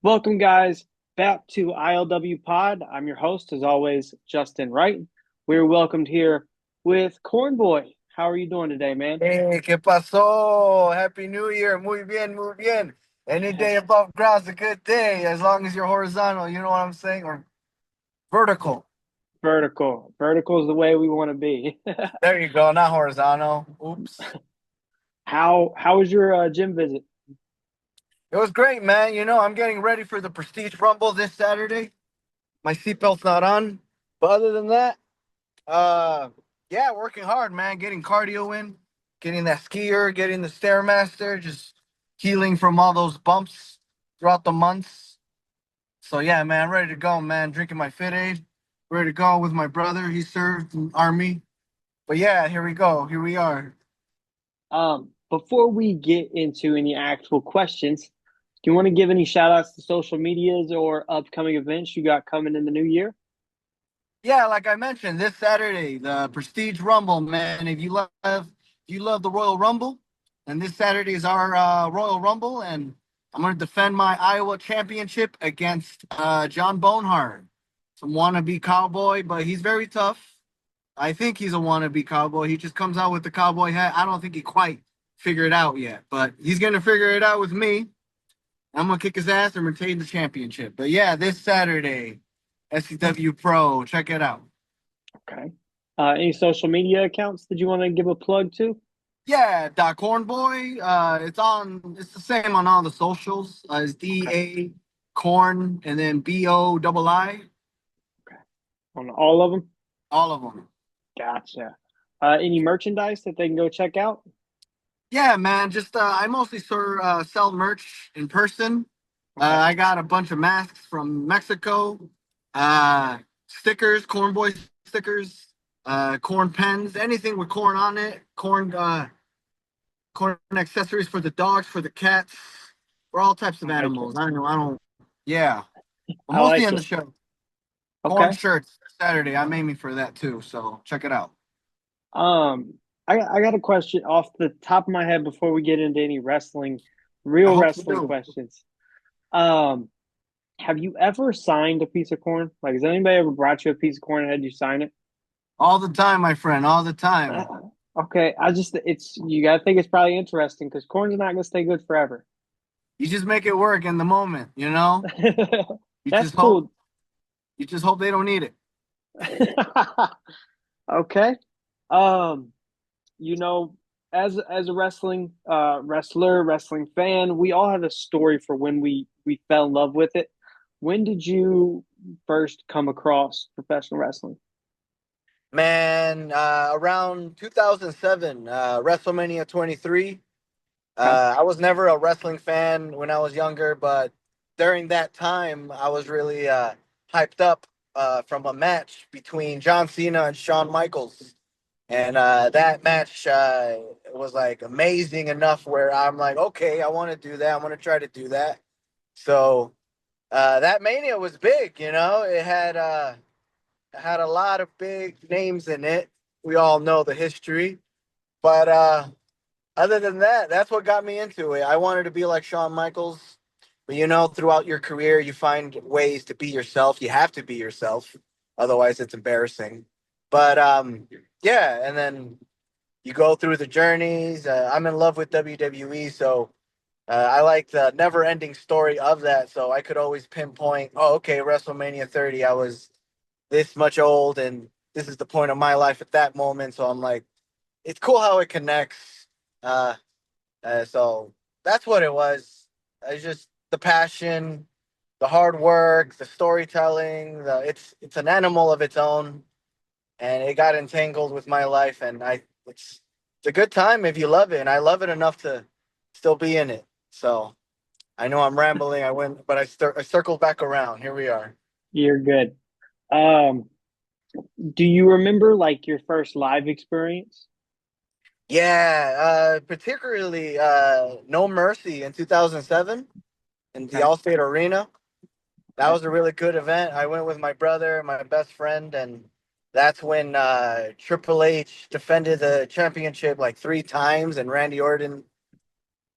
Welcome, guys, back to ILWPOD. I'm your host, as always, Justin Wright. We're welcomed here with Corn Boy. How are you doing today, man? Hey, ¿qué pasó? Happy New Year. Muy bien, muy bien. Any day above ground's a good day as long as you're horizontal, you know what I'm saying? Or vertical. Vertical. Vertical is the way we want to be. There you go, not horizontal. Oops. How was your gym visit? It was great, man. I'm getting ready for the Prestige Rumble this Saturday. My seatbelt's not on. But other than that, uh yeah, working hard, man. Getting cardio in, getting that skier, getting the Stairmaster, just healing from all those bumps throughout the months. So yeah, man, I'm ready to go, man. Drinking my Fit Aid, ready to go with my brother. He served in the army. But yeah, here we go. Here we are. Before we get into any actual questions, do you want to give any shout outs to social medias or upcoming events you got coming in the new year? Yeah, like I mentioned, this Saturday, the Prestige Rumble, man. If you love the Royal Rumble, and this Saturday is our Royal Rumble, and I'm gonna defend my Iowa championship against John Bonehart, some wannabe cowboy, but he's very tough. I think he's a wannabe cowboy. He just comes out with the cowboy hat. I don't think he quite figured it out yet, but he's gonna figure it out with me. I'm gonna kick his ass and retain the championship. But yeah, this Saturday, SCW Pro, check it out. Okay. Any social media accounts that you want to give a plug to? Yeah, Corn Boi. It's the same on all the socials. It's Okay. DA Corn and then BOII. Okay. On all of them? All of them. Gotcha. Any merchandise that they can go check out? Yeah, man. Just I mostly sell merch in person. Okay. I got a bunch of masks from Mexico, stickers, Corn Boy stickers, corn pens, anything with corn on it, corn accessories for the dogs, for the cats, for all types of I like it. animals. I don't know. I don't. Yeah, but I mostly like on the it. show. Corn Okay. shirts Saturday. I'm aiming for that too. So check it out. Um, I got a question off the top of my head before we get into any wrestling, I real hope you wrestling do questions. Um, have you ever signed a piece of corn? Like, has anybody ever brought you a piece of corn and had you sign it? all the time, my friend. All the Uh, time. okay. It's you gotta think it's probably interesting because corn's not gonna stay good forever. You just make it work in the moment. You That's just hope. cool. You just hope they don't need it. Okay. Um, you know, as a wrestling fan, we all have a story for when we fell in love with it. When did you first come across professional wrestling? Man, around 2007, WrestleMania 23. Okay. I was never a wrestling fan when I was younger, but during that time, I was really hyped up from a match between John Cena and Shawn Michaels. And that match was like amazing enough where I'm like, okay, I want to do that. I want to try to do that. So that Mania was big, it had a lot of big names in it. We all know the history. But other than that, that's what got me into it. I wanted to be like Shawn Michaels. But throughout your career, you find ways to be yourself. You have to be yourself. Otherwise, it's embarrassing. But yeah, and then you go through the journeys. I'm in love with WWE, so I like the never ending story of that. So I could always pinpoint, oh, okay, WrestleMania 30, I was this much old, and this is the point of my life at that moment. So I'm like, it's cool how it connects. Uh, so that's what it was. It's just the passion, the hard work, the storytelling. It's an animal of its own, and it got entangled with my life. And it's a good time if you love it, and I love it enough to still be in it. So I know I'm rambling. I went, but I circled back around. Here we are. You're good. Um, do you remember like your first live experience? Yeah, particularly No Mercy in 2007 in the Okay. Allstate Arena. That Okay. was a really good event. I went with my brother, my best friend, and that's when Triple H defended the championship like 3 times, and Randy Orton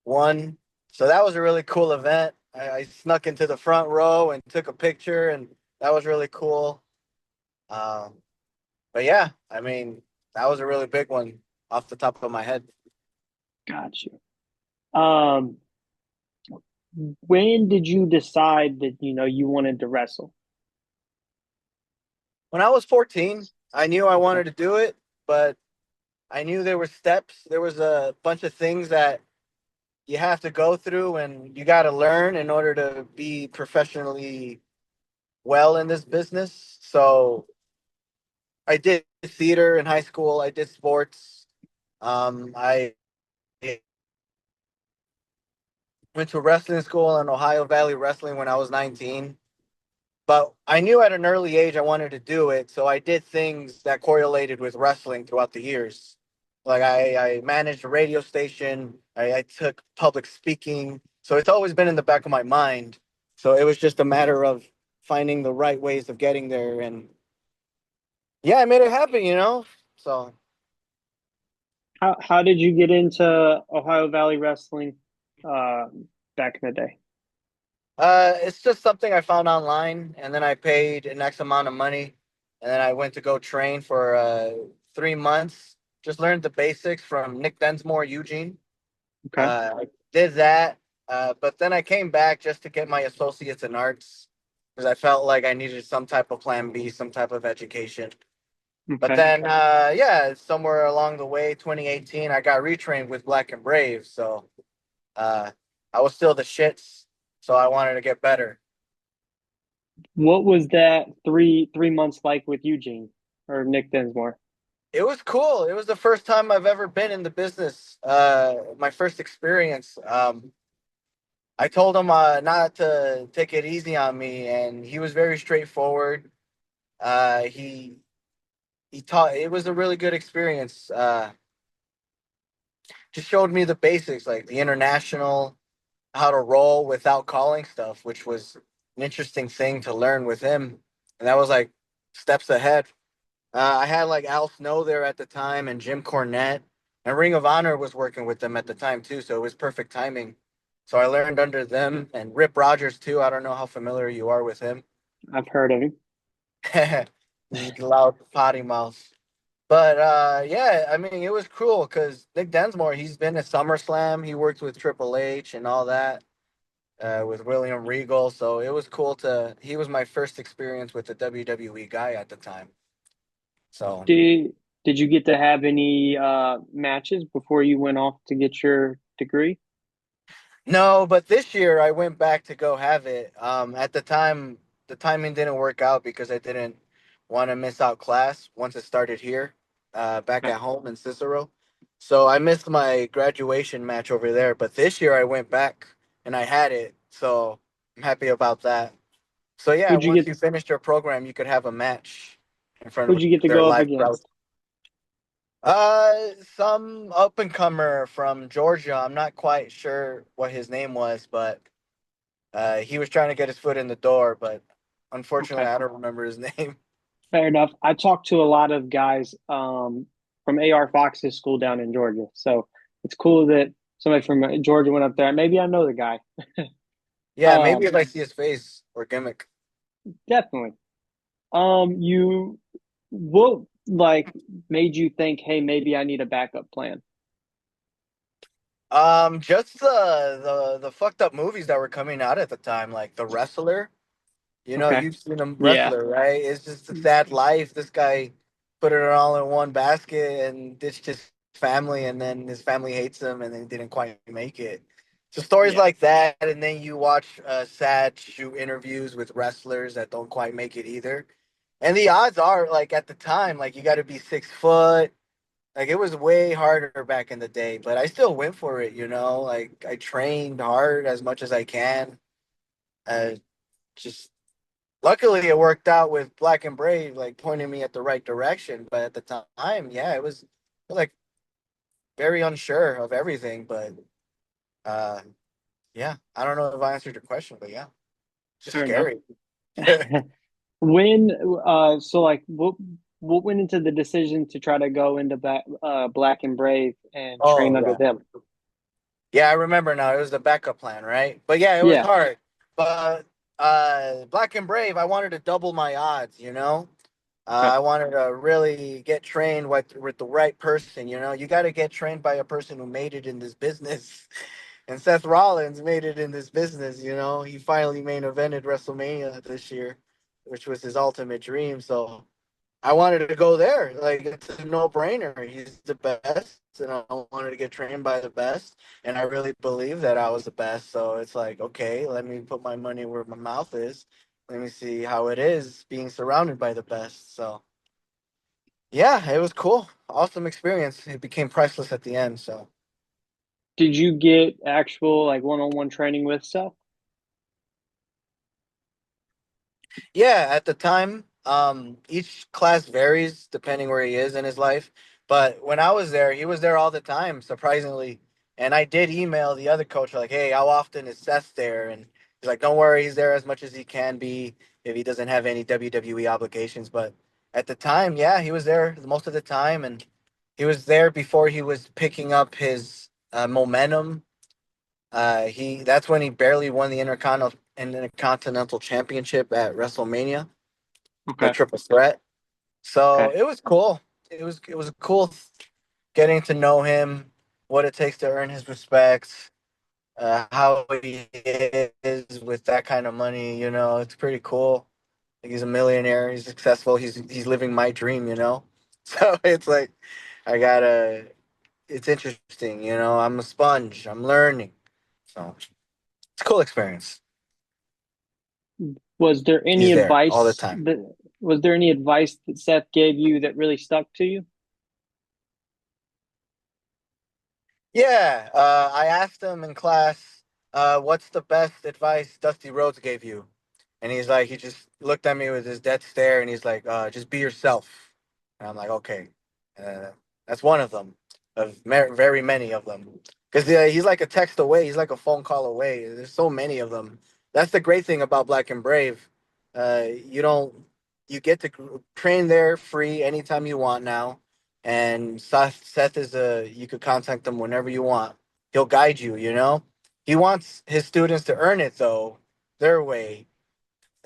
won. So that was a really cool event. I snuck into the front row and took a picture, and that was really cool. Um, but yeah, I mean, that was a really big one off the top of my head. Got you. Um, when did you decide that you wanted to wrestle? When I was 14, I knew I Okay. wanted to do it, but I knew there were steps. There was a bunch of things that you have to go through and you got to learn in order to be professionally well in this business. So I did theater in high school. I did sports. I went to wrestling school in Ohio Valley Wrestling when I was 19. But I knew at an early age I wanted to do it, so I did things that correlated with wrestling throughout the years. Like I managed a radio station, I took public speaking, so it's always been in the back of my mind. So it was just a matter of finding the right ways of getting there, and yeah, I made it happen, you know. So How did you get into Ohio Valley Wrestling uh, back in the day? it's just something I found online, and then I paid an X amount of money, and then I went to go train for 3 months. Just learned the basics from Nick Densmore, Eugene. Okay. I did that, but then I came back just to get my associates in arts because I felt like I needed some type of plan B, some type of education. But Okay. then, yeah, somewhere along the way, 2018, I got retrained with Black and Brave, so uh, I was still the shits, so I wanted to get better. What was that three months like with Eugene or Nick Dinsmore? It was cool. It was the first time I've ever been in the business. My first experience. I told him not to take it easy on me, and he was very straightforward. He taught. It was a really good experience. Just showed me the basics, like the international, how to roll without calling stuff, which was an interesting thing to learn with him. And that was like steps ahead. I had like Al Snow there at the time and Jim Cornette, and Ring of Honor was working with them at the time too, so it was perfect timing. So I learned under them and Rip Rogers too. I don't know how familiar you are with him. I've heard of him. He's loud potty mouth. But yeah, I mean it was cool because Nick Densmore, he's been at SummerSlam, he worked with Triple H and all that, with William Regal. So it was cool to he was my first experience with the WWE guy at the time. So Did you get to have any matches before you went off to get your degree? no, but this year I went back to go have it. At the time, the timing didn't work out because I didn't want to miss out class once it started here, back Okay. at home in Cicero. So I missed my graduation match over there. But this year I went back and I had it. So I'm happy about that. So yeah, Who'd you once get you finish your program, you could have a match in front who'd of you get to their go up live crowd. against? Some up and comer from Georgia. I'm not quite sure what his name was, but he was trying to get his foot in the door, but unfortunately, Okay. I don't remember his name. Fair enough. I talked to a lot of guys from AR Fox's school down in Georgia. So it's cool that somebody from Georgia went up there. Maybe I know the guy. Yeah, maybe if I see his face or gimmick. Definitely. You what like made you think, hey, maybe I need a backup plan? Just the fucked up movies that were coming out at the time, like The Wrestler. You know, Okay. you've seen him Yeah. wrestler, right? It's just a sad life. This guy put it all in one basket and ditched his family, and then his family hates him, and then didn't quite make it. So stories Yeah. like that, and then you watch sad shoot interviews with wrestlers that don't quite make it either. And the odds are, like at the time, like you got to be 6 foot. Like it was way harder back in the day, but I still went for it. You know, like I trained hard as much as I can. Uh, just luckily it worked out with Black and Brave, like pointing me at the right direction. But at the time, yeah, it was like very unsure of everything. But uh, yeah, I don't know if I answered your question, but yeah, just Fair enough. scary. When so like what went into the decision to try to go into Black and Brave and train Oh under yeah, them? yeah, I remember now. It was the backup plan, right? But yeah, it was Yeah. hard. But Black and Brave, I wanted to double my odds, you know? Okay. I wanted to really get trained with the right person, you know? You got to get trained by a person who made it in this business. And Seth Rollins made it in this business, you know? He finally main evented WrestleMania this year, which was his ultimate dream. So I wanted to go there. Like it's a no brainer. He's the best, and I wanted to get trained by the best. And I really believe that I was the best. So it's like, okay, let me put my money where my mouth is. Let me see how it is being surrounded by the best. So yeah, it was cool. Awesome experience. It became priceless at the end. So Did you get actual like one-on-one training with Seth? yeah, at the time, each class varies depending where he is in his life. But when I was there, he was there all the time, surprisingly. And I did email the other coach, like, hey, how often is Seth there? And he's like, don't worry, he's there as much as he can be if he doesn't have any WWE obligations. But at the time, yeah, he was there most of the time. And he was there before he was picking up his momentum. He That's when he barely won the Intercontinental Championship at WrestleMania, the Okay. triple threat. So Okay. it was cool. It was cool getting to know him, what it takes to earn his respect, how he is with that kind of money. You know, it's pretty cool. Like he's a millionaire. He's successful. He's living my dream. You know, so it's like I gotta. It's interesting. You know, I'm a sponge. I'm learning. So it's a cool experience. Was there any He's there all the advice time. that was there any advice that Seth gave you that really stuck to you? Yeah, I asked him in class, what's the best advice Dusty Rhodes gave you? And he's like, he just looked at me with his dead stare and he's like, just be yourself. And I'm like, okay. Uh, that's one of them, very many of them. Because he's like a text away, he's like a phone call away. There's so many of them. That's the great thing about Black and Brave. You don't, you get to train there free anytime you want now. And Seth is you could contact him whenever you want. He'll guide you, you know? He wants his students to earn it, though, their way.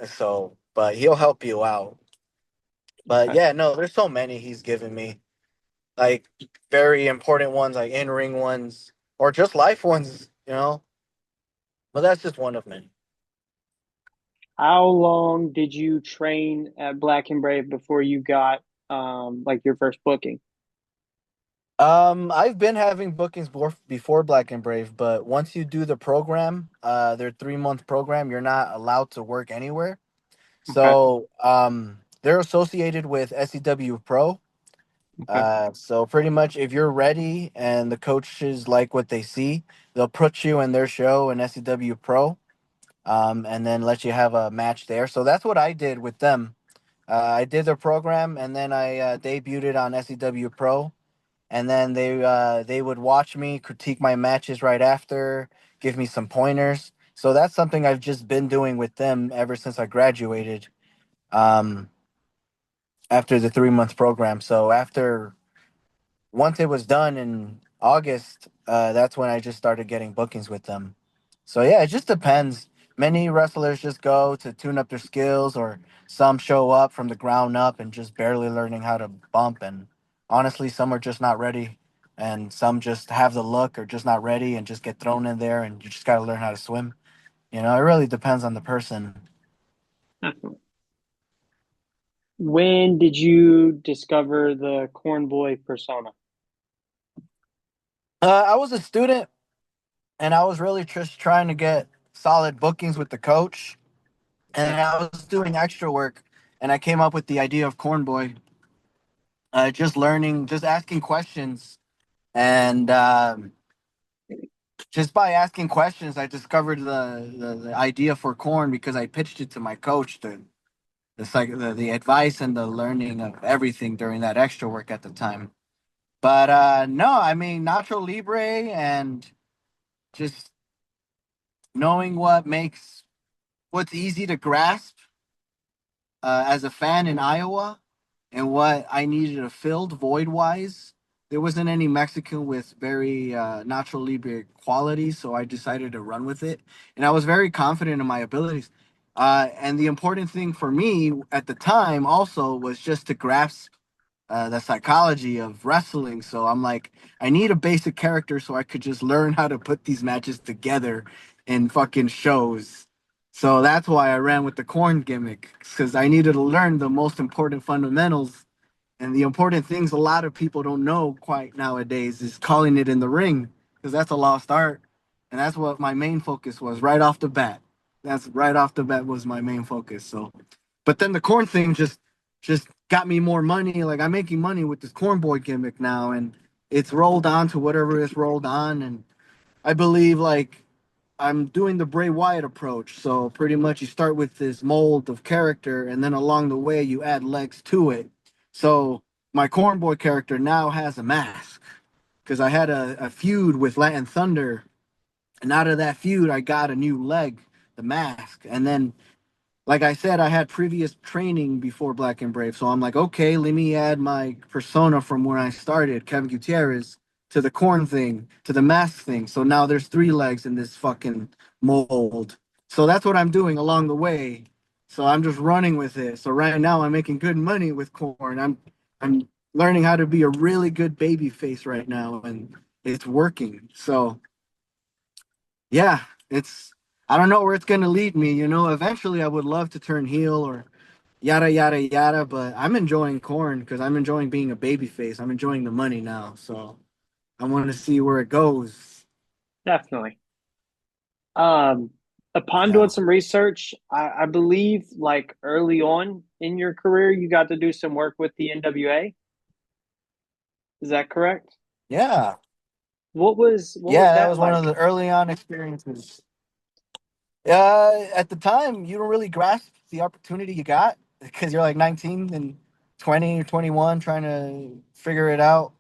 So, but he'll help you out. But Okay. yeah, no, there's so many he's given me, like very important ones, like in ring ones, or just life ones, you know. But that's just one of many. How long did you train at Black and Brave before you got like your first booking? I've been having bookings before Black and Brave, but once you do the program, their 3 month program, you're not allowed to work anywhere. Okay. So, they're associated with SEW Pro. Okay. So pretty much if you're ready and the coaches like what they see, they'll put you in their show in SEW Pro, and then let you have a match there. So that's what I did with them. I did their program and then I debuted it on SEW Pro, and then they would watch me critique my matches right after, give me some pointers. So that's something I've just been doing with them ever since I graduated. Um, After the 3 month program. So after once it was done in August, that's when I just started getting bookings with them. So yeah, it just depends. Many wrestlers just go to tune up their skills, or some show up from the ground up and just barely learning how to bump. And honestly, some are just not ready, and some just have the look or just not ready and just get thrown in there, and you just got to learn how to swim. You know, it really depends on the person. Definitely. When did you discover the Corn Boy persona? I was a student, and I was really just trying to get solid bookings with the coach, and Okay. I was doing extra work, and I came up with the idea of Corn Boy. Just learning, just asking questions, and just by asking questions, I discovered the idea for corn because I pitched it to my coach. The advice and the learning of everything during that extra work at the time. But no, I mean Nacho Libre and just knowing what's easy to grasp as a fan in Iowa, and what I needed a filled void wise. there wasn't any Mexican with very Nacho Libre quality, so I decided to run with it, and I was very confident in my abilities. And the important thing for me at the time also was just to grasp the psychology of wrestling. So I'm like, I need a basic character so I could just learn how to put these matches together in fucking shows. So that's why I ran with the corn gimmick because I needed to learn the most important fundamentals and the important things a lot of people don't know quite nowadays is calling it in the ring because that's a lost art. And that's what my main focus was right off the bat. That's right off the bat was my main focus. So, but then the corn thing just got me more money. Like I'm making money with this corn boy gimmick now, and it's rolled on to whatever it's rolled on. And I believe like I'm doing the Bray Wyatt approach. So pretty much you start with this mold of character, and then along the way you add legs to it. So my Corn Boy character now has a mask because I had a feud with Latin Thunder, and out of that feud I got a new leg, the mask, and then like I said, I had previous training before Black and Brave. So I'm like, okay, let me add my persona from where I started, Kevin Gutierrez, to the corn thing, to the mask thing. So now there's three legs in this fucking mold. So that's what I'm doing along the way. So I'm just running with it. So right now I'm making good money with corn. I'm learning how to be a really good baby face right now, and it's working. So yeah, it's I don't know where it's gonna lead me. Eventually I would love to turn heel or yada yada yada, but I'm enjoying corn because I'm enjoying being a baby face. I'm enjoying the money now, so I want to see where it goes. Definitely. Um, Upon doing Yeah, some research, I believe like early on in your career, you got to do some work with the NWA. Is that correct? yeah, What was yeah. That that was one of like? the early on experiences. At the time, you don't really grasp the opportunity you got because you're like 19 and 20 or 21 trying to figure it out.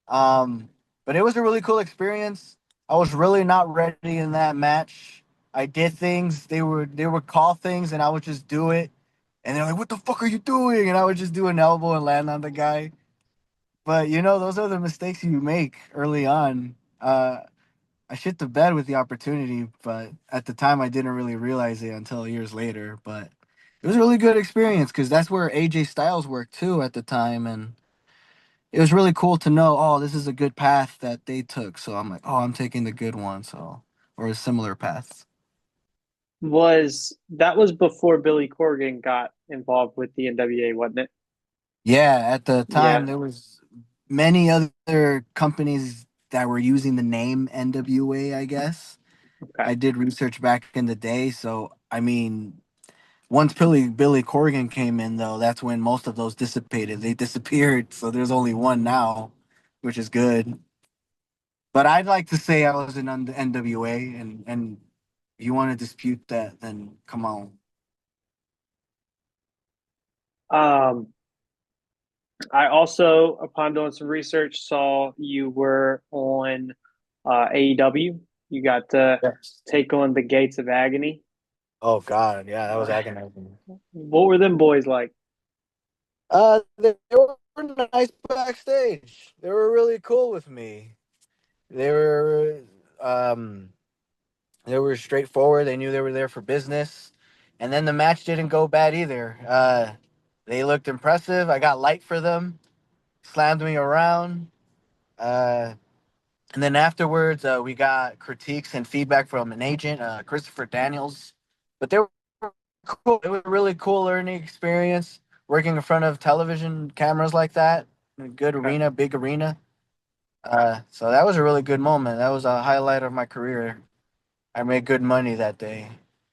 Um, but it was a really cool experience. I was really not ready in that match. I did things. They would call things and I would just do it. And they're like, "What the fuck are you doing?" And I would just do an elbow and land on the guy. But those are the mistakes you make early on. I shit the bed with the opportunity, but at the time I didn't really realize it until years later. But it was a really good experience because that's where AJ Styles worked too at the time, and it was really cool to know, oh, this is a good path that they took. So I'm like, oh, I'm taking the good one. So, or a similar path. Was that was before Billy Corgan got involved with the NWA, wasn't it? Yeah, at the time Yeah. there was many other companies that were using the name NWA, I guess. Okay. I did research back in the day. So, I mean, once Billy Corgan came in, though, that's when most of those dissipated. They disappeared. So there's only one now, which is good. But I'd like to say I was in NWA, and if you want to dispute that, then come on. Um, I also, upon doing some research, saw you were on AEW. You got to Yes. take on the Gates of Agony. Oh God, yeah, that was Uh, agonizing. what were them boys like? They were nice backstage. They were really cool with me. They were, um, they were straightforward. They knew they were there for business, and then the match didn't go bad either. They looked impressive. I got light for them, slammed me around. Uh, And then afterwards, we got critiques and feedback from an agent, Christopher Daniels. But they were cool. It was a really cool learning experience working in front of television cameras like that. In a good Okay. arena, big arena. So that was a really good moment. That was a highlight of my career. I made good money that day.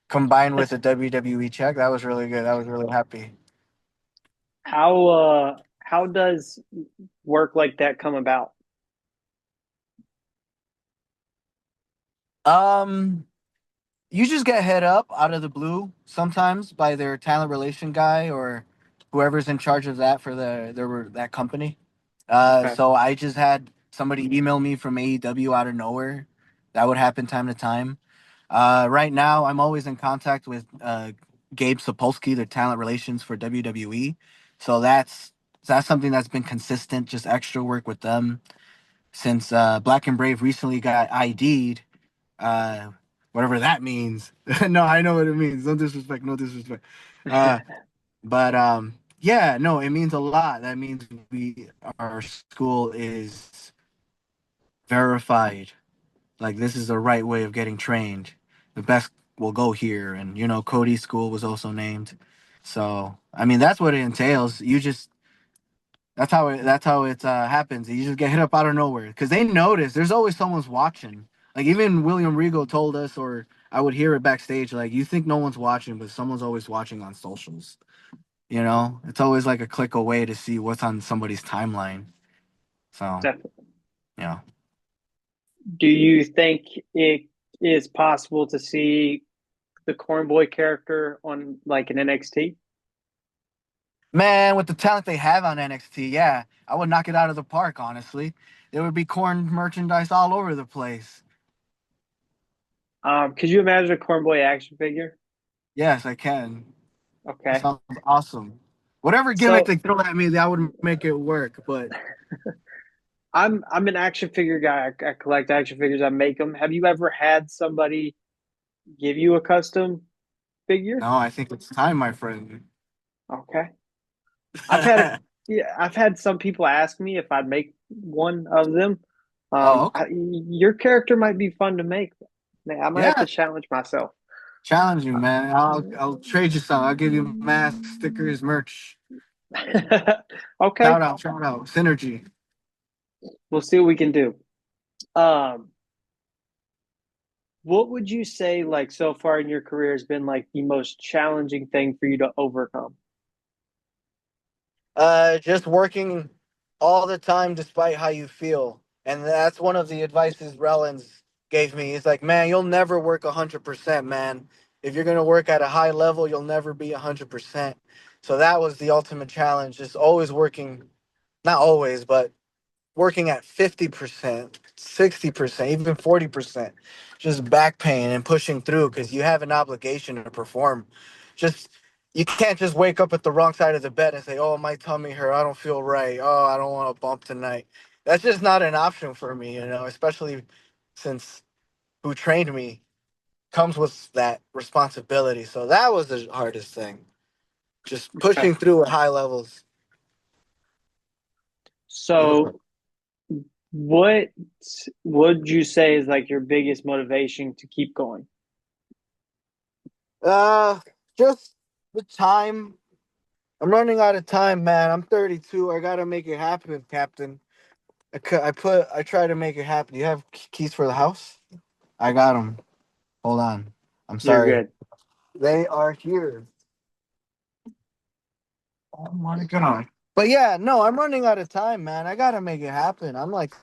Combined with a WWE check, that was really good. I was really happy. How does work like that come about? Um, you just get hit up out of the blue sometimes by their talent relation guy or whoever's in charge of that for that company. Okay. So I just had somebody email me from AEW out of nowhere. That would happen time to time. Right now, I'm always in contact with Gabe Sapolsky, the talent relations for WWE. So that's So that's something that's been consistent, just extra work with them since Black and Brave recently got ID'd, uh, whatever that means. No, I know what it means. No disrespect, no disrespect. Uh, but yeah, no, it means a lot. That means we our school is verified. Like this is the right way of getting trained. The best will go here, and Cody's school was also named. So I mean, that's what it entails. You just that's how it happens. You just get hit up out of nowhere because they notice there's always someone's watching. Like even William Regal told us, or I would hear it backstage. Like you think no one's watching, but someone's always watching on socials. It's always like a click away to see what's on somebody's timeline. So Definitely. yeah, Do you think it is possible to see the Corn Boy character on like an NXT? man, with the talent they have on NXT, yeah, I would knock it out of the park. Honestly, there would be corn merchandise all over the place. Could you imagine a Corn Boy action figure? Yes, I can. That Okay. sounds awesome. Whatever gimmick So they throw at me, that would make it work. But I'm an action figure guy. I collect action figures. I make them. Have you ever had somebody give you a custom figure? no, I think it's time, my friend. Okay. I've had a yeah, I've had some people ask me if I'd make one of them. Oh, okay. Your character might be fun to make. Man, I might have to Yeah, challenge myself. challenge you, man. I'll trade you some. I'll give you masks, stickers, merch. Okay, Shout out, synergy. we'll see what we can do. Um, what would you say, like so far in your career, has been like the most challenging thing for you to overcome? Just working all the time despite how you feel. And that's one of the advices Rollins gave me. He's like, man, you'll never work 100%, man. If you're going to work at a high level, you'll never be 100%. So that was the ultimate challenge, just always working, not always, but working at 50%, 60%, even 40%, just back pain and pushing through because you have an obligation to perform. Just you can't just wake up at the wrong side of the bed and say, "Oh, my tummy hurt. I don't feel right. Oh, I don't want to bump tonight." That's just not an option for me, especially since who trained me comes with that responsibility. So that was the hardest thing. Just Okay. pushing through at high levels. So, what would you say is like your biggest motivation to keep going? Uh, just the time. I'm running out of time, man. I'm 32. I gotta make it happen, Captain. I try to make it happen. You have keys for the house? I got them. Hold on. I'm You're sorry. good. They are here. Oh my god. But yeah, no, I'm running out of time, man. I gotta make it happen. I'm like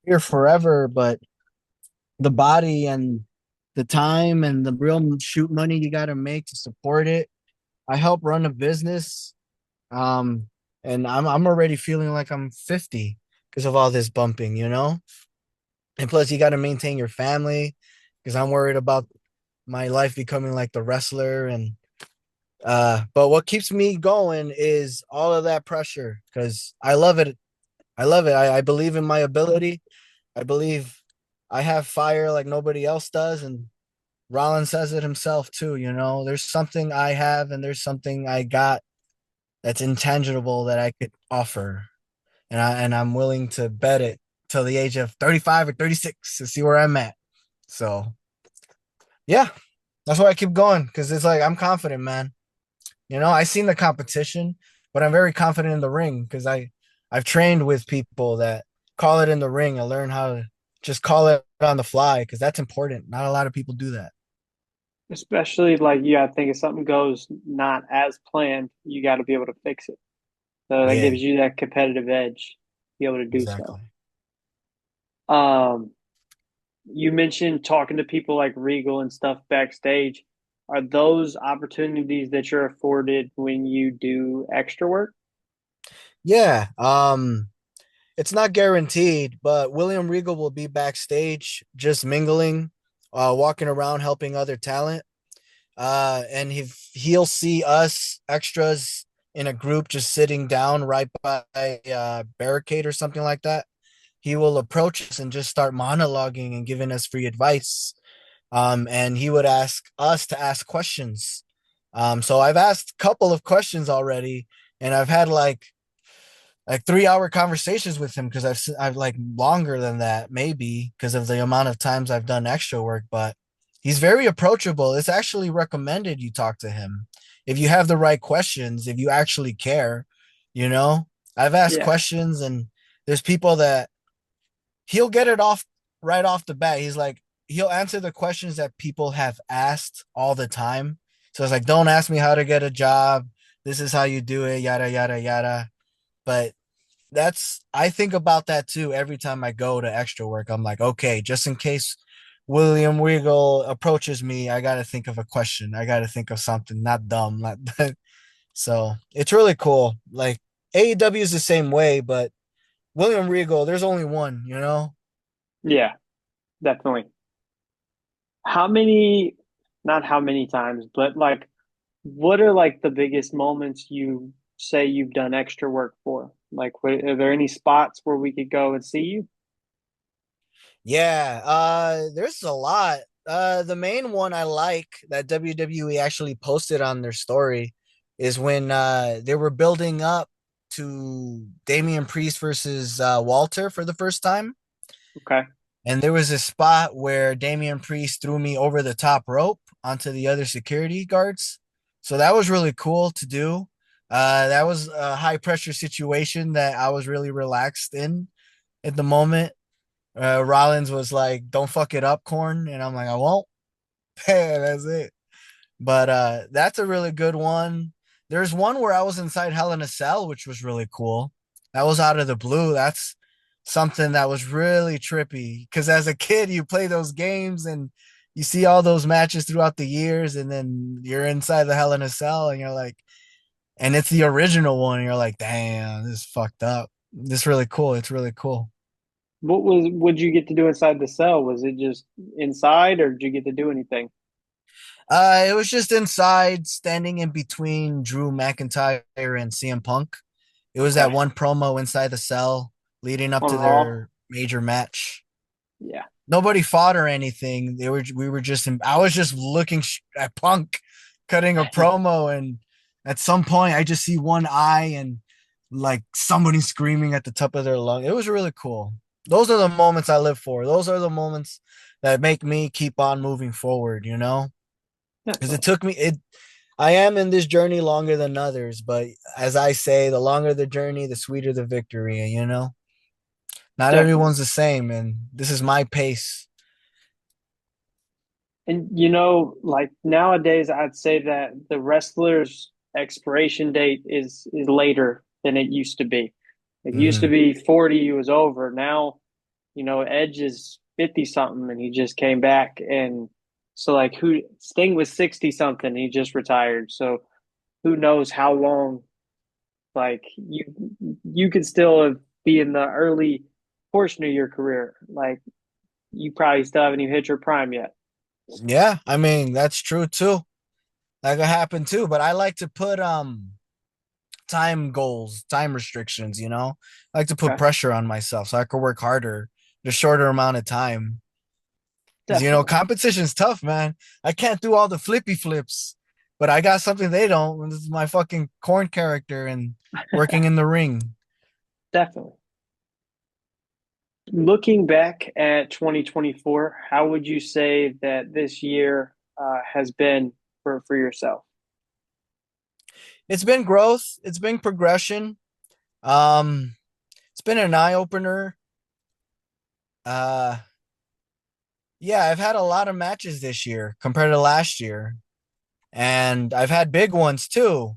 here forever, but the body and the time and the real shoot money you gotta make to support it. I help run a business. Um, and I'm already feeling like I'm 50 because of all this bumping. And plus you got to maintain your family because I'm worried about my life becoming like the wrestler and but what keeps me going is all of that pressure because I love it. I love it. I believe in my ability. I believe I have fire like nobody else does and Rollins says it himself too. There's something I have and there's something I got that's intangible that I could offer. And I'm willing to bet it till the age of 35 or 36 to see where I'm at. So yeah, that's why I keep going because it's like I'm confident, man. I seen the competition, but I'm very confident in the ring because I've trained with people that call it in the ring and learn how to just call it on the fly because that's important. Not a lot of people do that. Especially like you gotta think if something goes not as planned, you got to be able to fix it. So that Yeah, gives you that competitive edge to be able to do so. exactly. Um, you mentioned talking to people like Regal and stuff backstage. Are those opportunities that you're afforded when you do extra work? Yeah. It's not guaranteed, but William Regal will be backstage just mingling, walking around helping other talent. And he'll see us extras in a group just sitting down right by a barricade or something like that, he will approach us and just start monologuing and giving us free advice. And he would ask us to ask questions. So I've asked a couple of questions already, and I've had like 3 hour conversations with him because I've like longer than that maybe because of the amount of times I've done extra work. But he's very approachable. It's actually recommended you talk to him if you have the right questions, if you actually care. You know, I've asked Yeah. questions, and there's people that he'll get it off right off the bat. He's like, he'll answer the questions that people have asked all the time. So it's like, don't ask me how to get a job. This is how you do it, yada, yada, yada. But I think about that too every time I go to extra work. I'm like, okay, just in case William Regal approaches me, I got to think of a question. I got to think of something not dumb. Not so it's really cool. Like AEW is the same way, but William Regal, there's only one, you know? Yeah, definitely. How many, not how many times, but like, what are like the biggest moments you say you've done extra work for? Like, are there any spots where we could go and see you? Yeah, there's a lot. The main one I like that WWE actually posted on their story is when they were building up to Damian Priest versus Walter for the first time. Okay. And there was a spot where Damian Priest threw me over the top rope onto the other security guards. So that was really cool to do. That was a high pressure situation that I was really relaxed in at the moment. Rollins was like, "Don't fuck it up, Corn," and I'm like, "I won't." That's it. But that's a really good one. There's one where I was inside Hell in a Cell, which was really cool. That was out of the blue. That's something that was really trippy because as a kid, you play those games and you see all those matches throughout the years, and then you're inside the Hell in a Cell, and you're like, and it's the original one, and you're like, "Damn, this is fucked up." This is really cool. It's really cool. Would you get to do inside the cell? Was it just inside or did you get to do anything? It was just inside, standing in between Drew McIntyre and CM Punk. It was that Okay. one promo inside the cell leading up On to Raw? their major match. Yeah. Nobody fought or anything. We were just I was just looking at Punk cutting a promo, and at some point I just see one eye and like somebody screaming at the top of their lung. It was really cool. Those are the moments I live for. Those are the moments that make me keep on moving forward, you know? Because it Definitely. took me it I am in this journey longer than others, but as I say, the longer the journey, the sweeter the victory, you know? Not Definitely. everyone's the same, and this is my pace. And like nowadays, I'd say that the wrestler's expiration date is later than it used to be. It used to Hmm. be 40, he was over. Now, Edge is 50 something and he just came back. And so like who Sting was 60 something, he just retired. So who knows how long like you could still be in the early portion of your career. Like you probably still haven't even hit your prime yet. Yeah, I mean that's true too. That could happen too, but I like to put time goals, time restrictions, you know? I like to put Okay. pressure on myself so I could work harder in a shorter amount of time. Because Definitely. competition's tough, man. I can't do all the flippy flips, but I got something they don't. And this is my fucking corn character and working in the ring. Definitely. Looking back at 2024, how would you say that this year has been for yourself? It's been growth, it's been progression. Um, it's been an eye opener. Uh, yeah, I've had a lot of matches this year compared to last year, and I've had big ones too.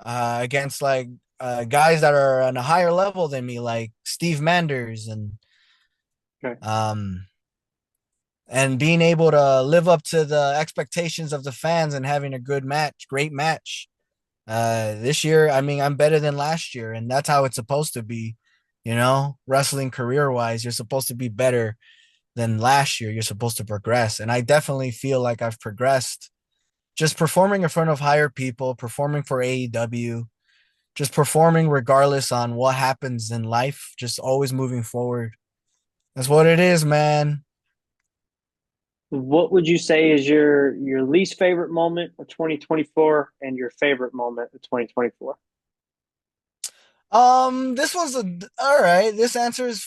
Against like guys that are on a higher level than me, like Steve Manders, Okay. um, and being able to live up to the expectations of the fans and having a good match, great match. This year, I mean, I'm better than last year, and that's how it's supposed to be. Wrestling career wise, you're supposed to be better than last year. You're supposed to progress. And I definitely feel like I've progressed just performing in front of higher people, performing for AEW. just performing regardless on what happens in life, just always moving forward. That's what it is, man. What would you say is your least favorite moment of 2024 and your favorite moment of 2024? This one's all right. This answers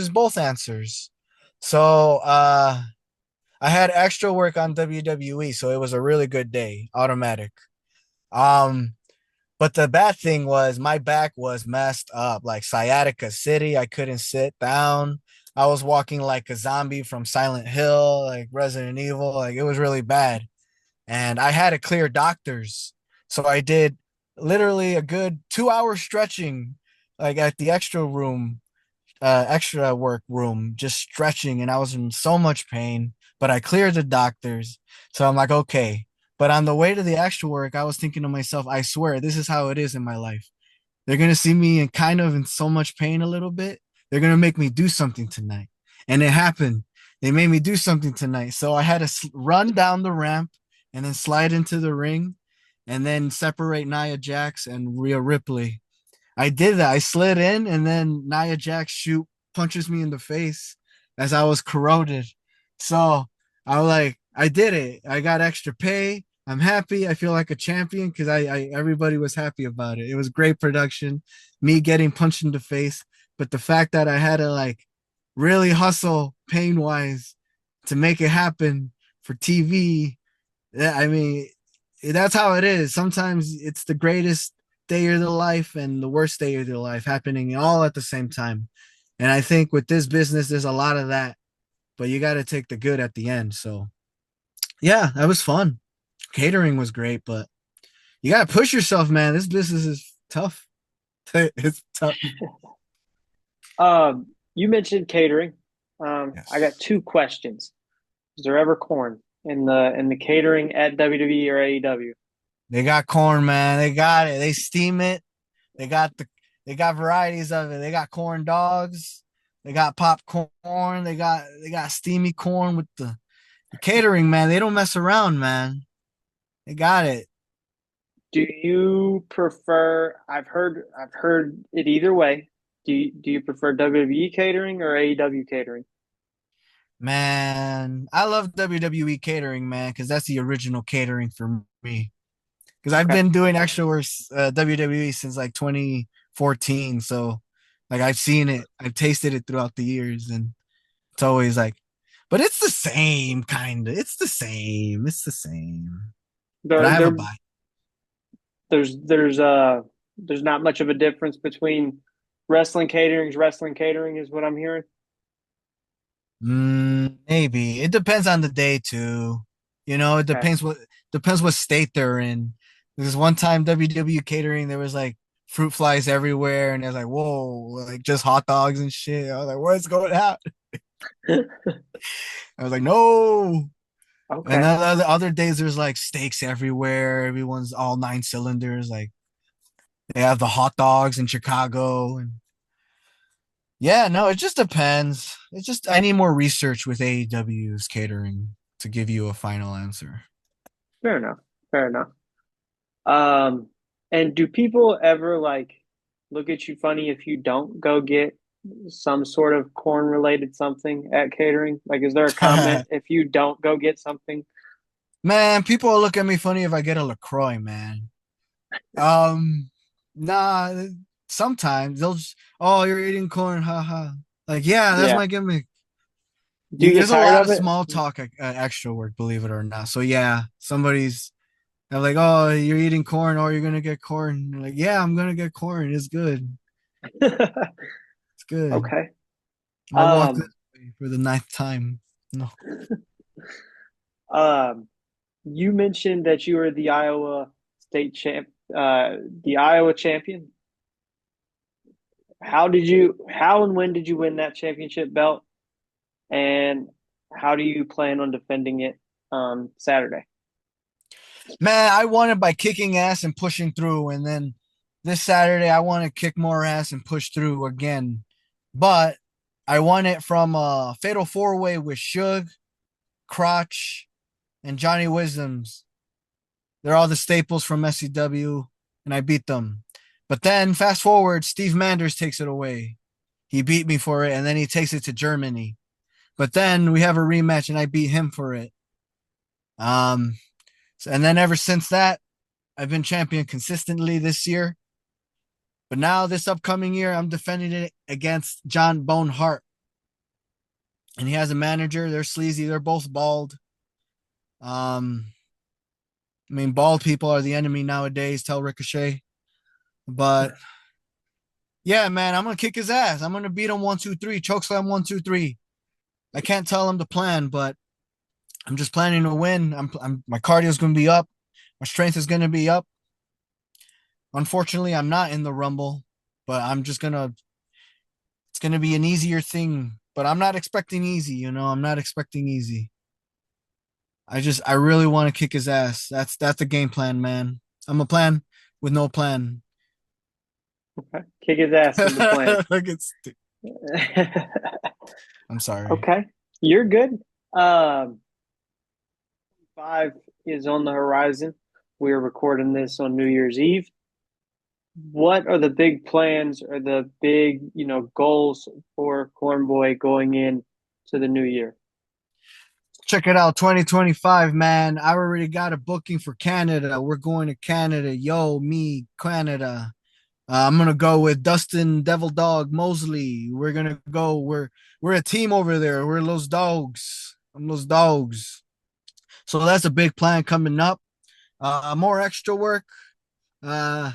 both answers. So, I had extra work on WWE, so it was a really good day, automatic. Um, but the bad thing was my back was messed up, like sciatica city. I couldn't sit down. I was walking like a zombie from Silent Hill, like Resident Evil. Like it was really bad. And I had to clear doctors. So I did literally a good 2 hour stretching, like at the extra work room, just stretching. And I was in so much pain, but I cleared the doctors. So I'm like, okay. But on the way to the extra work, I was thinking to myself, I swear, this is how it is in my life. They're gonna see me in kind of in so much pain a little bit. They're gonna make me do something tonight, and it happened. They made me do something tonight, so I had to run down the ramp and then slide into the ring, and then separate Nia Jax and Rhea Ripley. I did that. I slid in, and then Nia Jax shoot punches me in the face as I was corroded. So I was like, I did it. I got extra pay. I'm happy. I feel like a champion because I everybody was happy about it. It was great production. Me getting punched in the face, but the fact that I had to like really hustle pain wise to make it happen for TV. Yeah, I mean, that's how it is. Sometimes it's the greatest day of their life and the worst day of their life happening all at the same time. And I think with this business, there's a lot of that, but you got to take the good at the end. So, yeah, that was fun. Catering was great, but you got to push yourself, man. This business is tough. It's tough. You mentioned catering. I got Yes. two questions. Is there ever corn in the catering at WWE or AEW? They got corn, man. They got it. They steam it. They got the they got varieties of it. They got corn dogs. They got popcorn. They got steamy corn with the catering, man. They don't mess around, man. They got it. Do you prefer? I've heard it either way. Do you prefer WWE catering or AEW catering? Man, I love WWE catering, man, because that's the original catering for me. Because I've Okay, been doing extra work WWE since like 2014. So like I've seen it, I've tasted it throughout the years, and it's always like, but it's the same kind of. It's the same. It's the same. But I have a there buy. there's not much of a difference between wrestling catering is what I'm hearing. Maybe it depends on the day too. It Okay. depends what state they're in. Because one time WW catering, there was like fruit flies everywhere, and there's like, whoa, like just hot dogs and shit. I was like, what's going on? I was like, no. And Okay. then the other days, there's like steaks everywhere. Everyone's all nine cylinders. Like they have the hot dogs in Chicago, and yeah, no, it just depends. It's just I need more research with AEW's catering to give you a final answer. Fair enough. Fair enough. Um, and do people ever like look at you funny if you don't go get some sort of corn related something at catering? Like, is there a comment if you don't go get something? Man, people will look at me funny if I get a LaCroix, man. Um, nah, sometimes they'll just, oh, you're eating corn, haha. Like, yeah, that's Yeah. my gimmick. Do you get There's a tired lot of of it? small talk at extra work, believe it or not. So yeah, they're like, oh, you're eating corn, or you're gonna get corn. They're like, yeah, I'm gonna get corn. It's good. It's good. Okay. I'll walk this Um, way for the ninth time. No. um, you mentioned that you were the Iowa state champ, the Iowa champion. How and when did you win that championship belt? And how do you plan on defending it Saturday? Man, I won it by kicking ass and pushing through. And then this Saturday, I want to kick more ass and push through again. But I won it from a fatal four way with Suge, Crotch, and Johnny Wisdoms. They're all the staples from SCW, and I beat them. But then fast forward, Steve Manders takes it away. He beat me for it, and then he takes it to Germany. But then we have a rematch, and I beat him for it. Um, and then ever since that, I've been champion consistently this year. But now this upcoming year, I'm defending it against John Bone Hart, and he has a manager. They're sleazy. They're both bald. Um, I mean, bald people are the enemy nowadays. Tell Ricochet. But yeah, man, I'm gonna kick his ass. I'm gonna beat him 1, 2, 3. Chokeslam 1, 2, 3. I can't tell him the plan, but I'm just planning to win. My cardio is gonna be up. My strength is gonna be up. Unfortunately, I'm not in the Rumble, but I'm just gonna. It's gonna be an easier thing, but I'm not expecting easy. I'm not expecting easy. I really want to kick his ass. That's the game plan, man. I'm a plan with no plan. Okay. Kick his ass is the plan. Like I'm sorry. Okay, you're good. Um, 5 is on the horizon. We're recording this on New Year's Eve. What are the big plans or the big, goals for Corn Boi going in to the new year? Check it out, 2025, man. I already got a booking for Canada. We're going to Canada. Yo, me, Canada. I'm gonna go with Dustin Devil Dog Mosley. We're gonna go. We're a team over there. We're those dogs. I'm those dogs. So that's a big plan coming up. More extra work. Uh,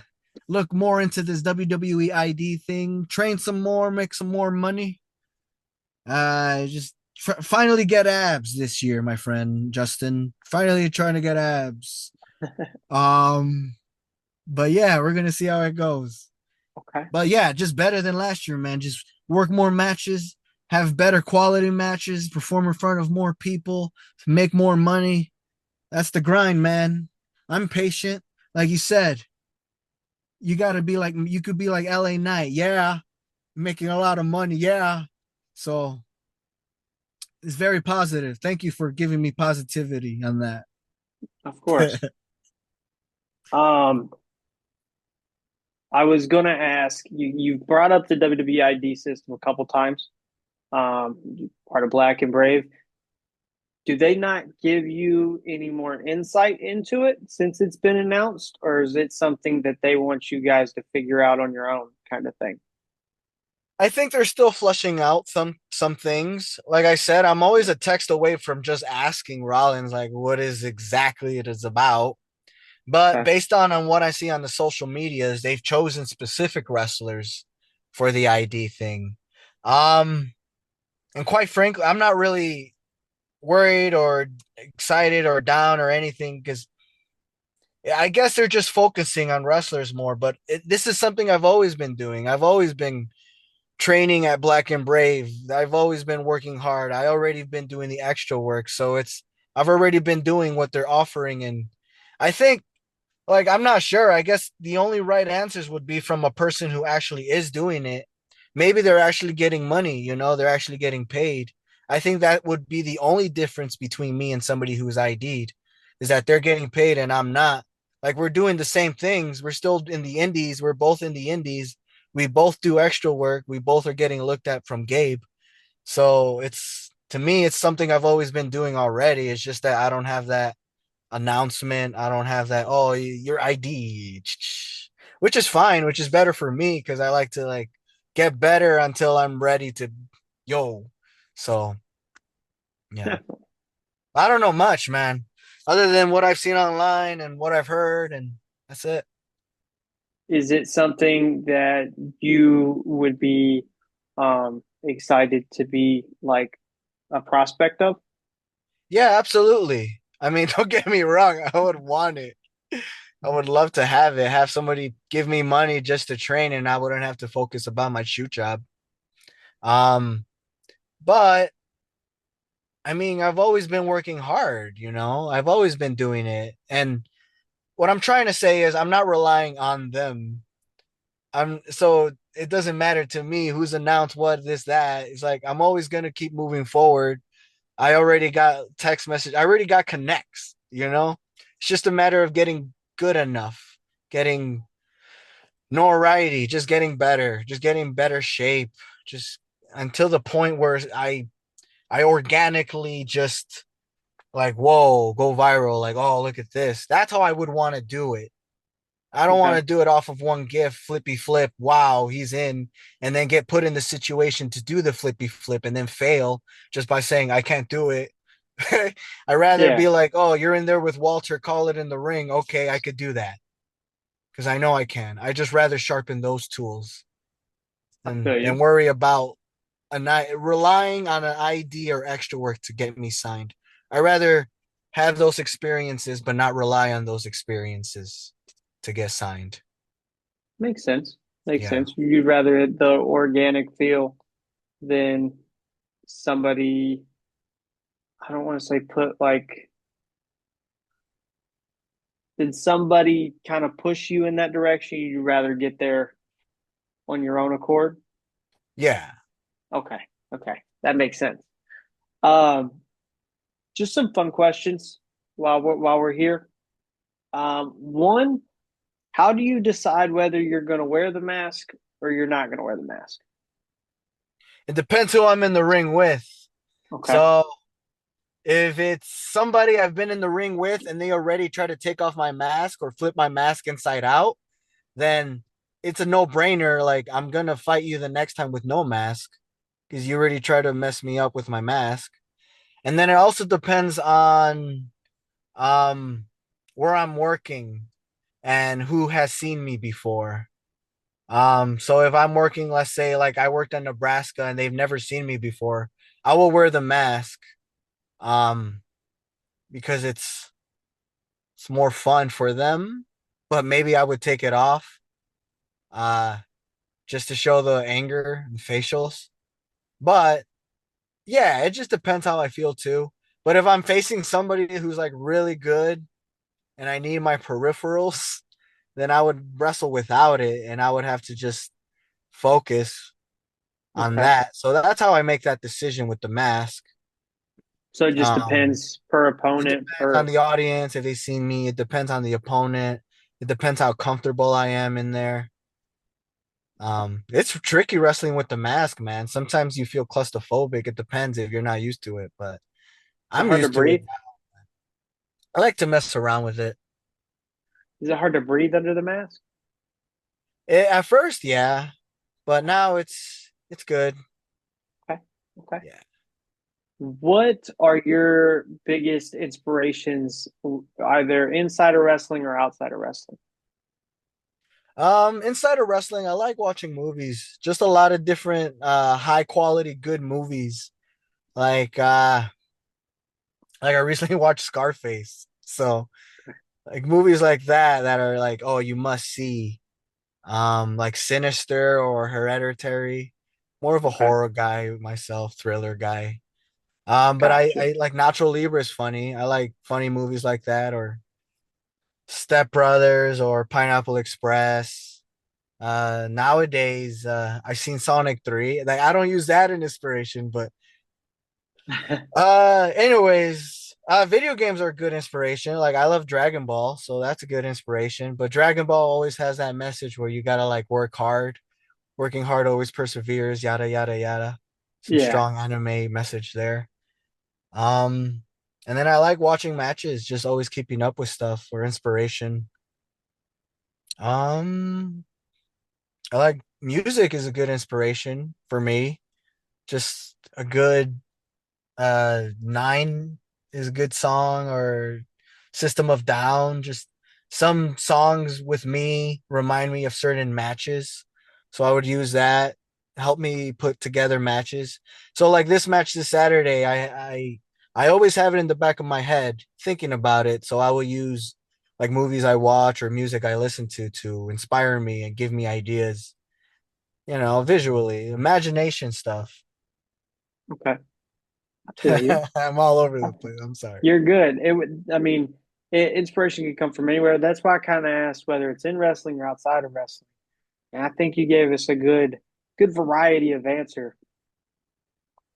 look more into this WWE ID thing. Train some more. Make some more money. Just finally get abs this year, my friend Justin. Finally trying to get abs. Um, but yeah, we're gonna see how it goes. Okay. But yeah, just better than last year, man. Just work more matches, have better quality matches, perform in front of more people, make more money. That's the grind, man. I'm patient. Like you said, you could be like LA Knight. Yeah. Making a lot of money. Yeah. So it's very positive. Thank you for giving me positivity on that. Of course. Um, I was gonna ask you. You brought up the WWE ID system a couple times. Part of Black and Brave. Do they not give you any more insight into it since it's been announced, or is it something that they want you guys to figure out on your own, kind of thing? I think they're still flushing out some things. Like I said, I'm always a text away from just asking Rollins like what is exactly it is about. But Okay. based on what I see on the social medias, they've chosen specific wrestlers for the ID thing. Um, and quite frankly, I'm not really worried or excited or down or anything because I guess they're just focusing on wrestlers more. But this is something I've always been doing. I've always been training at Black and Brave. I've always been working hard. I already been doing the extra work, so I've already been doing what they're offering, and I think like I'm not sure. I guess the only right answers would be from a person who actually is doing it. Maybe they're actually getting money, they're actually getting paid. I think that would be the only difference between me and somebody who's ID'd is that they're getting paid and I'm not. Like we're doing the same things. We're still in the indies. We're both in the indies. We both do extra work. We both are getting looked at from Gabe. So it's to me, it's something I've always been doing already. It's just that I don't have that announcement. I don't have that, oh, your ID, which is fine, which is better for me because I like to like get better until I'm ready to yo. So yeah. I don't know much, man. Other than what I've seen online and what I've heard, and that's it. Is it something that you would be excited to be like a prospect of? Yeah, absolutely. I mean, don't get me wrong, I would want it. I would love to have it, have somebody give me money just to train and I wouldn't have to focus about my shoot job. Um, but I mean, I've always been working hard, I've always been doing it. And what I'm trying to say is I'm not relying on them. So it doesn't matter to me who's announced what, this, that. It's like I'm always gonna keep moving forward. I already got text message, I already got connects. It's just a matter of getting good enough, getting notoriety, just getting better shape, just until the point where I organically just like, whoa, go viral, like, oh, look at this. That's how I would want to do it. I don't want Okay. to do it off of one gif, flippy flip, wow, he's in, and then get put in the situation to do the flippy flip and then fail just by saying I can't do it. I'd rather Yeah, be like, oh, you're in there with Walter, call it in the ring. Okay, I could do that because I know I can. I just rather sharpen those tools I feel than you. worry about a night relying on an ID or extra work to get me signed. I rather have those experiences, but not rely on those experiences to get signed. Makes sense. Makes Yeah. sense. You'd rather the organic feel than somebody, I don't want to say put like, did somebody kind of push you in that direction? You'd rather get there on your own accord? Yeah. Okay. Okay. That makes sense. Um, just some fun questions while we're here. One, how do you decide whether you're going to wear the mask or you're not going to wear the mask? It depends who I'm in the ring with. Okay. So if it's somebody I've been in the ring with and they already try to take off my mask or flip my mask inside out, then it's a no brainer. Like, I'm going to fight you the next time with no mask because you already tried to mess me up with my mask. And then it also depends on um where I'm working and who has seen me before. So if I'm working, let's say like I worked in Nebraska and they've never seen me before, I will wear the mask. Um, because it's more fun for them, but maybe I would take it off uh just to show the anger and facials. But yeah, it just depends how I feel too. But if I'm facing somebody who's like really good and I need my peripherals, then I would wrestle without it and I would have to just focus on Okay. that. So that's how I make that decision with the mask. So it just Um, depends per it opponent depends on or the audience if they see me. It depends on the opponent. It depends how comfortable I am in there. It's tricky wrestling with the mask, man. Sometimes you feel claustrophobic. It depends if you're not used to it, but is it I'm hard to used to it. breathe? I like to mess around with it. Is it hard to breathe under the mask? At first, yeah, but now it's good. Okay. Okay. Yeah. What are your biggest inspirations, either inside of wrestling or outside of wrestling? Inside of wrestling, I like watching movies. Just a lot of different high quality good movies. Like like I recently watched Scarface. So like movies like that are like, oh, you must see. Like Sinister or Hereditary. More of a Okay. horror guy myself, thriller guy. But Gotcha. I like Nacho Libre is funny. I like funny movies like that, or Step Brothers or Pineapple Express. Nowadays, I've seen Sonic 3. Like I don't use that in inspiration, but anyways, video games are good inspiration. Like I love Dragon Ball, so that's a good inspiration. But Dragon Ball always has that message where you gotta like work hard. Working hard always perseveres, yada yada yada. Some Yeah. strong anime message there. Um, and then I like watching matches, just always keeping up with stuff for inspiration. Um, I like music is a good inspiration for me. Just a good Nine is a good song, or System of Down. Just some songs with me remind me of certain matches, so I would use that help me put together matches. So like this match this Saturday, I always have it in the back of my head thinking about it, so I will use like movies I watch or music I listen to inspire me and give me ideas, visually, imagination stuff. Okay. I feel you. I'm all over the place. I'm sorry. You're good. It would, I mean, inspiration can come from anywhere. That's why I kind of asked whether it's in wrestling or outside of wrestling. And I think you gave us a good variety of answer.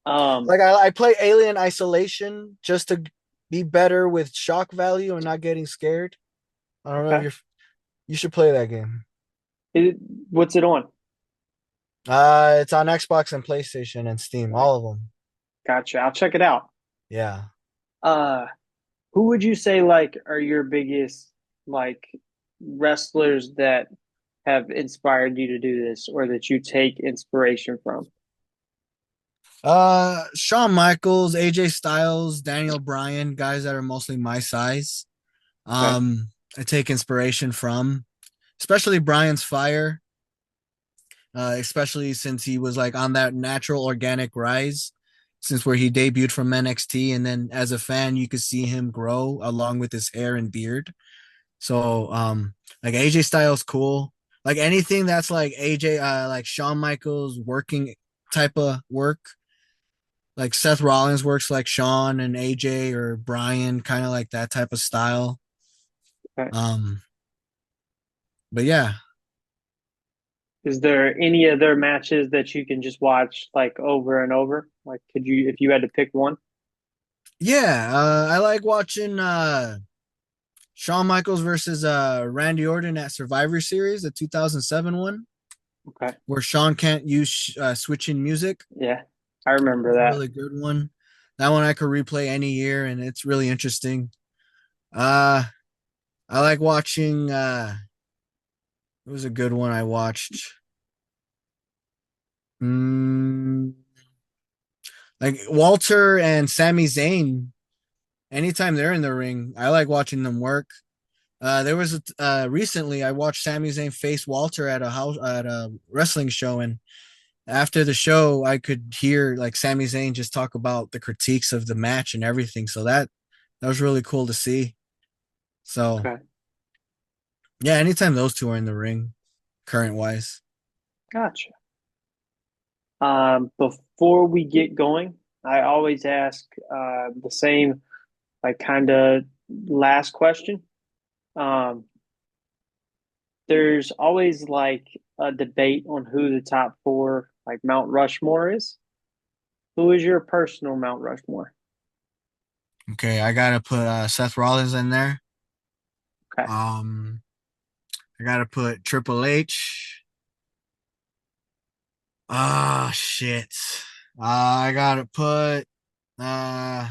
Um, Like I play Alien Isolation just to be better with shock value and not getting scared. I don't know if okay. you should play that game. It, what's it on? It's on Xbox and PlayStation and Steam, Like, all of them. gotcha. I'll check it out. Yeah. Uh, who would you say like are your biggest like wrestlers that have inspired you to do this or that you take inspiration from? Shawn Michaels, AJ Styles, Daniel Bryan, guys that are mostly my size. Okay. I take inspiration from, especially Bryan's fire, especially since he was like on that natural organic rise, since where he debuted from NXT, and then as a fan, you could see him grow along with his hair and beard. So, like AJ Styles, cool. Like anything that's like AJ, like Shawn Michaels working type of work. Like Seth Rollins works like Shawn and AJ or Bryan, kind of like that type of style. Okay. Um, but yeah, Is there any other matches that you can just watch like over and over? Like, could you, if you had to pick one? yeah. I like watching Shawn Michaels versus Randy Orton at Survivor Series, the 2007 one, Okay. where Shawn can't use switching music. Yeah, I remember That's a that. really good one. That one I could replay any year, and it's really interesting. Uh, I like watching. It was a good one I watched. Mm, like Walter and Sami Zayn. Anytime they're in the ring, I like watching them work. There was recently I watched Sami Zayn face Walter at a wrestling show, and after the show, I could hear like Sami Zayn just talk about the critiques of the match and everything. So that was really cool to see. So Okay. yeah, anytime those two are in the ring, current wise. Gotcha. Before we get going, I always ask the same, like, kind of last question. Um, there's always like a debate on who the top four, like Mount Rushmore is. Who is your personal Mount Rushmore? Okay, I gotta put Seth Rollins in there. Okay. Um, I gotta put Triple H. Ah, shit. I gotta put. Uh,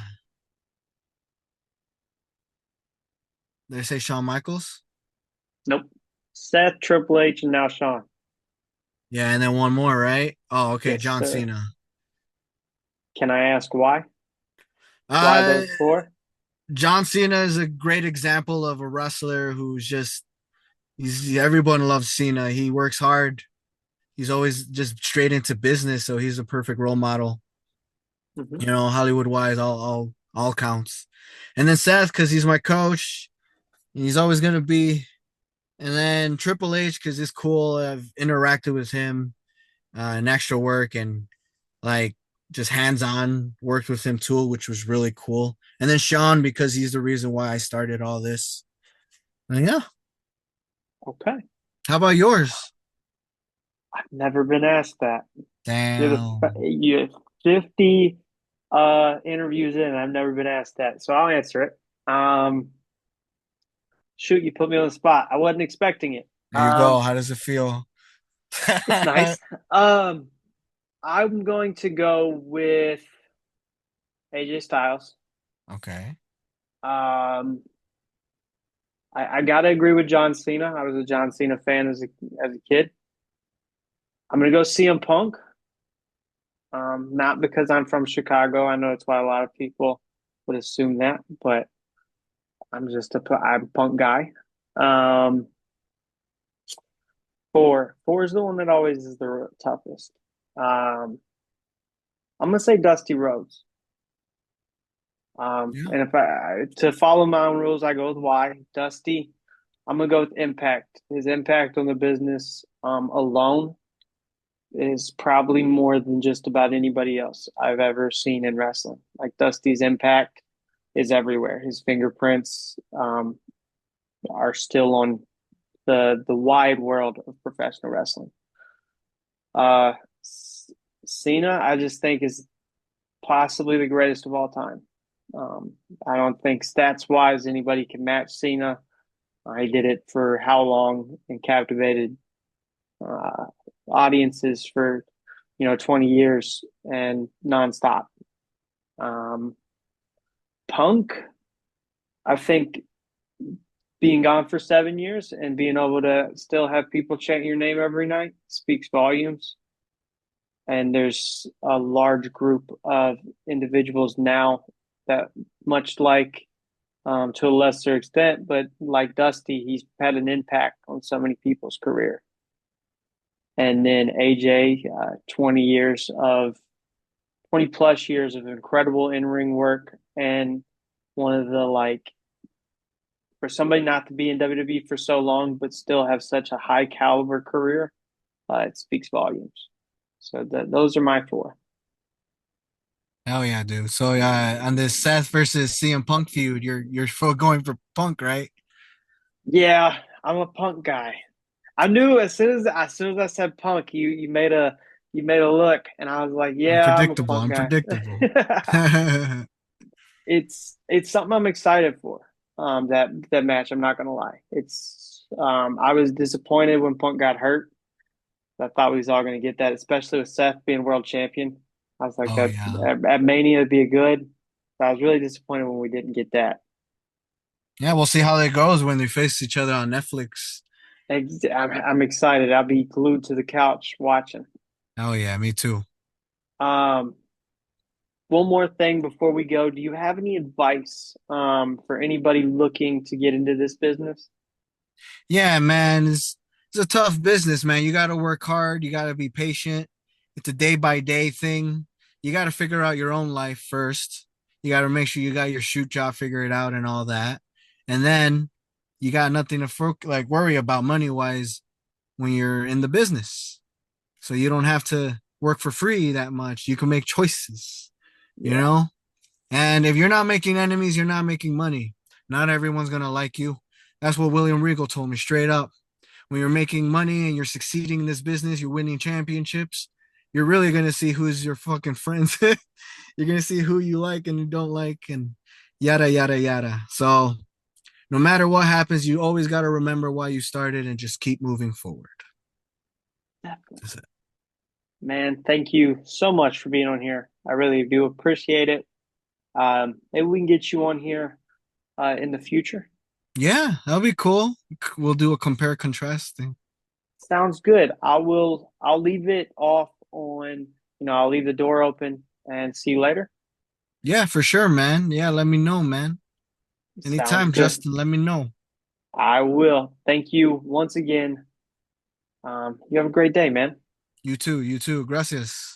did I say Shawn Michaels? Nope. Seth, Triple H, and now Sean. Yeah, and then one more, right? Oh, okay, Yes, John sir. Cena. Can I ask why? Why Uh, those four? John Cena is a great example of a wrestler who's just he's everyone loves Cena. He works hard. He's always just straight into business, so he's a perfect role model. Hmm. You know, Hollywood wise, all counts. And then Seth, because he's my coach, he's always gonna be. And then Triple H, because it's cool. I've interacted with him in extra work and like just hands on worked with him too, which was really cool. And then Sean, because he's the reason why I started all this. And yeah. Okay. How about yours? I've never been asked that. You're Damn. you 50 interviews in, I've never been asked that. So I'll answer it. Shoot, you put me on the spot. I wasn't expecting it. There you go. How does it feel? It's nice. Um, I'm going to go with AJ Styles. Okay. Um, I gotta agree with John Cena. I was a John Cena fan as a kid. I'm gonna go CM Punk. Not because I'm from Chicago. I know it's why a lot of people would assume that, but I'm a punk guy. Um, four is the one that always is the toughest. Um, I'm gonna say Dusty Rhodes. Yeah. And if I to follow my own rules, I go with Y. Dusty. I'm gonna go with impact. His impact on the business alone is probably more than just about anybody else I've ever seen in wrestling. Like Dusty's impact is everywhere. His fingerprints are still on the wide world of professional wrestling. Uh, Cena, I just think is possibly the greatest of all time. Um, I don't think stats wise anybody can match Cena. He did it for how long and captivated uh, audiences for 20 years and nonstop. Um, Punk, I think being gone for 7 years and being able to still have people chant your name every night speaks volumes. And there's a large group of individuals now that, much like to a lesser extent, but like Dusty, he's had an impact on so many people's career. And then AJ, 20 plus years of incredible in ring work, and one of the like for somebody not to be in WWE for so long but still have such a high caliber career, it speaks volumes. So those are my four. Hell yeah, dude. So on this Seth versus CM Punk feud, you're for going for Punk, right? Yeah, I'm a Punk guy. I knew as soon as I said Punk, you made a look, and I was like, I'm yeah, I'm a predictable. Punk I'm guy. predictable. It's something I'm excited for. That match. I'm not gonna lie. I was disappointed when Punk got hurt. I thought we was all gonna get that, especially with Seth being world champion. I was like Oh that yeah. at Mania would be a good. So I was really disappointed when we didn't get that. Yeah, we'll see how that goes when they face each other on Netflix. I'm excited. I'll be glued to the couch watching. Oh yeah, me too. Um, One more thing before we go. Do you have any advice for anybody looking to get into this business? Yeah, man, it's a tough business, man. You got to work hard. You got to be patient. It's a day by day thing. You got to figure out your own life first. You got to make sure you got your shoot job figured out and all that, and then you got nothing to like worry about money wise when you're in the business. So you don't have to work for free that much. You can make choices, you Yeah, know. And if you're not making enemies, you're not making money. Not everyone's gonna like you. That's what William Regal told me straight up. When you're making money and you're succeeding in this business, you're winning championships, you're really going to see who's your fucking friends. You're going to see who you like and you don't like, and yada, yada, yada. So, no matter what happens, you always got to remember why you started and just keep moving forward. definitely. That's it. Man, thank you so much for being on here. I really do appreciate it. Maybe we can get you on here in the future. Yeah, that'll be cool. We'll do a compare contrast thing. Sounds good. I'll leave it off on, I'll leave the door open and see you later. Yeah, for sure, man. Yeah, let me know, man. Sounds Anytime, good. Justin, let me know. I will. Thank you once again. You have a great day, man. You too. You too. Gracias.